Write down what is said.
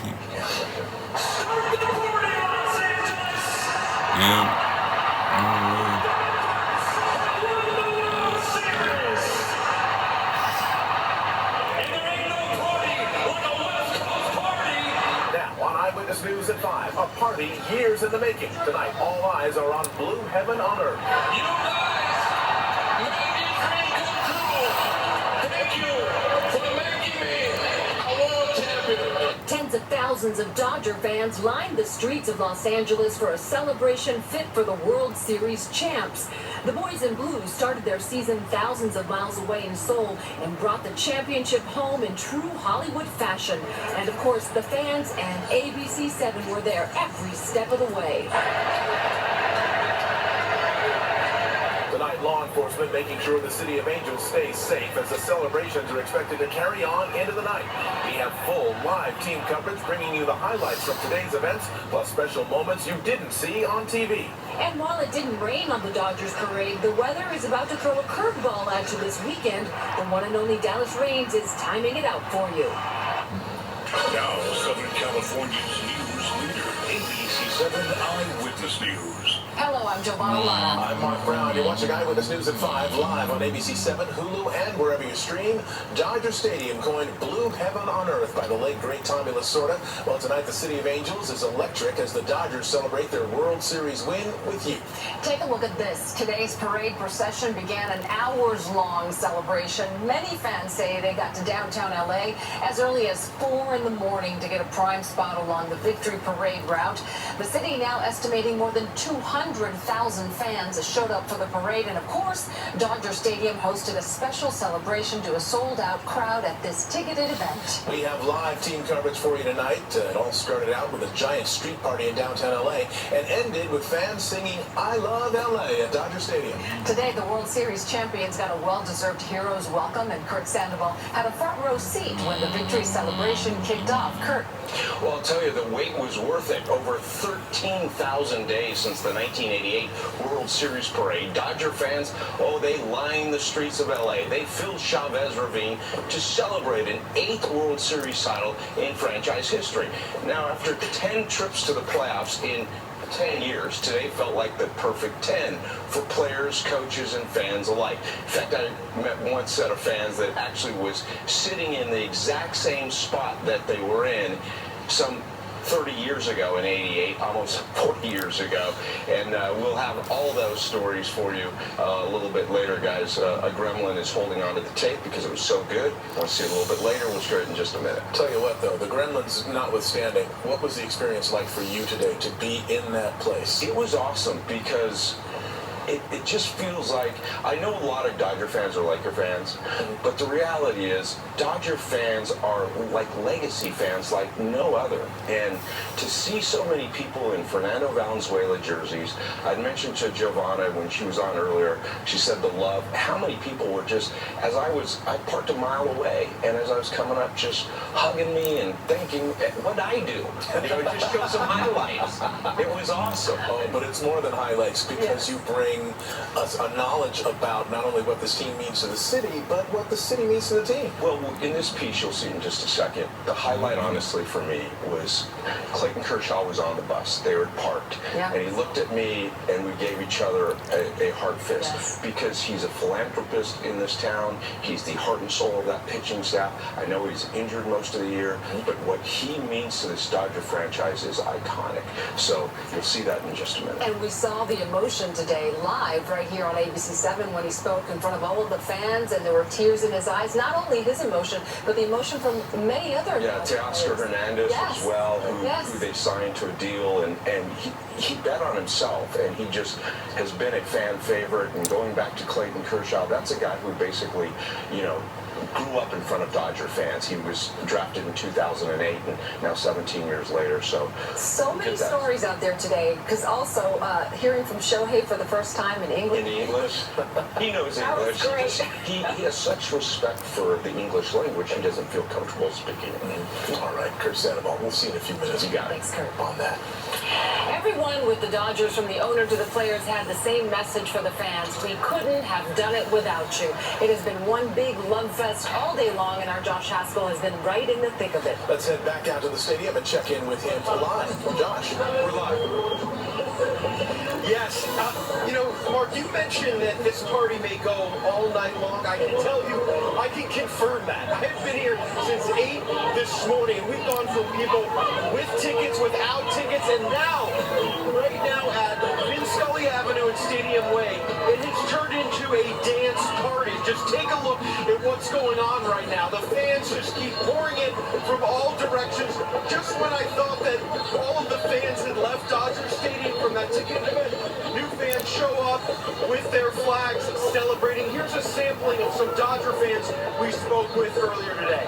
Yeah. Eyewitness News at 5. A party years in the making. Tonight, all eyes are on Blue Heaven on Earth. You guys made this dream come true. Thank you for making me a world champion. Tens of thousands of Dodger fans lined the streets of Los Angeles for a celebration fit for the World Series champs. The boys in blue started their season thousands of miles away in Seoul and brought the championship home in true Hollywood fashion. And of course, the fans and ABC 7 were there every step of the way. Tonight, law enforcement making sure the City of Angels stays safe as the celebrations are expected to carry on into the night. We have full live team coverage bringing you the highlights from today's events, plus special moments you didn't see on TV. And while it didn't rain on the Dodgers parade, the weather is about to throw a curveball at you this weekend. The one and only Dallas Raines is timing it out for you. Now, Southern California's news leader, ABC 7 Eyewitness News. Hello, I'm Giovanna Lana. I'm Mark Brown. You're watching Eyewitness News at 5, live on ABC 7, Hulu, and wherever you stream. Dodger Stadium coined Blue Heaven on Earth by the late, great Tommy Lasorda. Well, tonight the City of Angels is electric as the Dodgers celebrate their World Series win with you. Take a look at this. Today's parade procession began an hours-long celebration. Many fans say they got to downtown LA as early as 4 in the morning to get a prime spot along the Victory Parade route. The city now estimating more than 200,000 fans showed up for the parade, and of course, Dodger Stadium hosted a special celebration to a sold-out crowd at this ticketed event. We have live team coverage for you tonight. It all started out with a giant street party in downtown LA and ended with fans singing "I Love LA" at Dodger Stadium. Today, the World Series champions got a well-deserved hero's welcome, and Kurt Sandoval had a front row seat when the victory celebration kicked off. Kurt. Well, I'll tell you, the wait was worth it. Over 13,000 days since the 1988 World Series parade. Dodger fans, they lined the streets of LA. They filled Chavez Ravine to celebrate an 8th World Series title in franchise history. Now, after 10 trips to the playoffs in 10 years, today felt like the perfect 10 for players, coaches, and fans alike. In fact, I met one set of fans that actually was sitting in the exact same spot that they were in some 30 years ago in '88, almost 40 years ago, and we'll have all those stories for you a little bit later, guys. A gremlin is holding on to the tape because it was so good. Want to see it a little bit later? We'll start in just a minute. Tell you what, though, the gremlins notwithstanding, what was the experience like for you today to be in that place? It was awesome because it just feels like, I know a lot of Dodger fans are Laker fans, but the reality is Dodger fans are like legacy fans like no other. And to see so many people in Fernando Valenzuela jerseys, I'd mentioned to Giovanna when she was on earlier, she said the love, how many people were just, I parked a mile away, and as I was coming up, just hugging me and thanking, what'd I do? Just show some highlights. It was awesome. Oh, but it's more than highlights because you bring us a knowledge about not only what this team means to the city, but what the city means to the team. Well, in this piece you'll see in just a second, the highlight honestly for me was Clayton Kershaw was on the bus. They were parked. Yeah. And he looked at me and we gave each other a heart fist because he's a philanthropist in this town. He's the heart and soul of that pitching staff. I know he's injured most of the year, but what he means to this Dodger franchise is iconic. So you'll see that in just a minute. And we saw the emotion today live right here on ABC 7 when he spoke in front of all of the fans, and there were tears in his eyes. Not only his emotion, but the emotion from many other Teoscar Hernandez as well, who they signed to a deal, and he bet on himself, and he just has been a fan favorite. And going back to Clayton Kershaw, that's a guy who basically, grew up in front of Dodger fans. He was drafted in 2008, and now 17 years later. So many stories out there today, because also hearing from Shohei for the first time in English. In English, he knows English. That was great. He has such respect for the English language, he doesn't feel comfortable speaking it. All right, Kurt Sandoval, we'll see you in a few minutes. You got it. Thanks, Kurt. On that. Everyone with the Dodgers, from the owner to the players, had the same message for the fans. We couldn't have done it without you. It has been one big love fest all day long, and our Josh Haskell has been right in the thick of it. Let's head back out to the stadium and check in with him live. Josh. We're live. Yes, Mark, you mentioned that this party may go all night long. I can tell you, I can confirm that. I've been here since 8 this morning, and we've gone from people with tickets, without tickets, and now, right now at Vin Scully Avenue and Stadium Way, it has turned into a dance party. Just take a look at what's going on right now. The fans just keep pouring in from all directions. Just when I thought that all of the fans had left Dodger Stadium from that ticket event, new fans show up with their flags celebrating. Here's a sampling of some Dodger fans we spoke with earlier today.